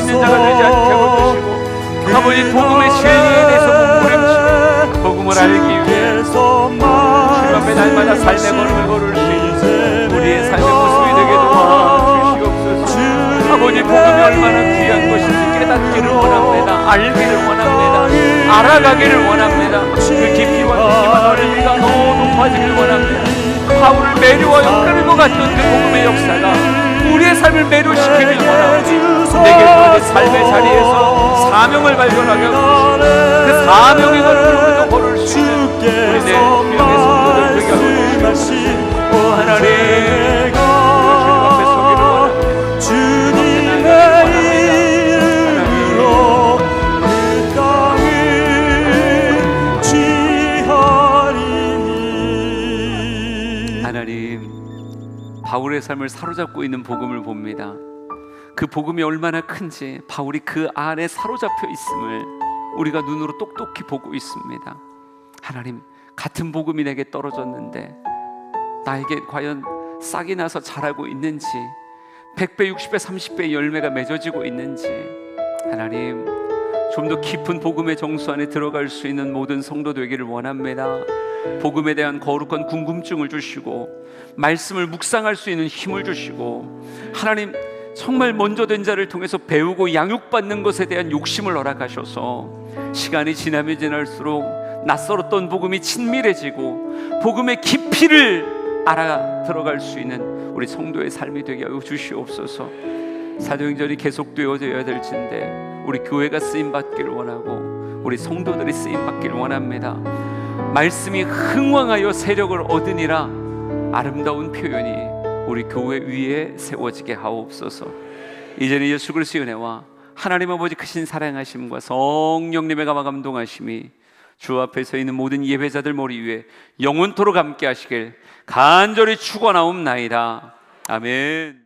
믿는 자가 되지 않게 하고 주시고 아버지, 복음의 진리에 대해서 몸부림치고 복음을 알기 위해 주님 앞에 날마다 삶의 걸음을 걸을 수 있는 우리의 삶의 모습이 되게 도와주시옵소서. 아버지, 복음이 얼마나 귀한 것인지 깨닫기를 원합니다. 알기를 원합니다. 알아가기를 원합니다. 그 깊이와 깊이와 넓이가 너무 높아지길 원합니다. 바울을 매료하여 끌고 갔던 그 복음의 역사가 우리의 삶을 매료시키길 원합니다. 내게 주어진 삶의 자리에서 사명을 발견하게 하고 그 사명의 걸음을 우리도 걸을 수 있는 우리 내 주님의 성도들 되게 하고 주시옵소서. 하나님, 주님 앞에 서기를 원합니다. 하나님, 바울의 삶을 사로잡고 있는 복음을 봅니다. 그 복음이 얼마나 큰지 바울이 그 안에 사로잡혀 있음을 우리가 눈으로 똑똑히 보고 있습니다. 하나님, 같은 복음이 내게 떨어졌는데 나에게 과연 싹이 나서 자라고 있는지, 100배, 60배, 30배의 열매가 맺어지고 있는지, 하나님, 좀 더 깊은 복음의 정수 안에 들어갈 수 있는 모든 성도 되기를 원합니다. 복음에 대한 거룩한 궁금증을 주시고, 말씀을 묵상할 수 있는 힘을 주시고, 하나님, 정말 먼저 된 자를 통해서 배우고 양육받는 것에 대한 욕심을 허락하셔서 시간이 지나면 지날수록 낯설었던 복음이 친밀해지고 복음의 깊이를 알아 들어갈 수 있는 우리 성도의 삶이 되게 하여 주시옵소서. 사도행전이 계속되어져야 될진데 우리 교회가 쓰임받기를 원하고 우리 성도들이 쓰임받기를 원합니다. 말씀이 흥왕하여 세력을 얻으니라, 아름다운 표현이 우리 교회 위에 세워지게 하옵소서. 이제는 예수 그리스도의 은혜와 하나님 아버지 크신 사랑하심과 성령님의 감화 감동하심이 주 앞에 서 있는 모든 예배자들 머리 위에 영원토록 함께 하시길 간절히 축원하옵나이다. 아멘.